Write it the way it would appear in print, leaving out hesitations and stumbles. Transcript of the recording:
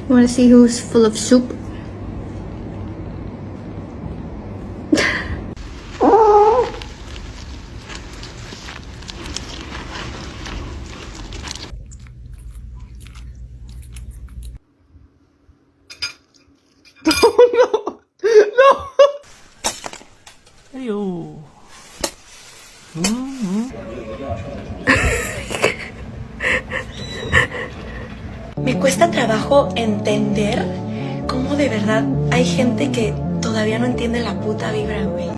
Want to see who's full of soup? Me cuesta trabajo entender cómo de verdad hay gente que todavía no entiende la puta vibra, güey.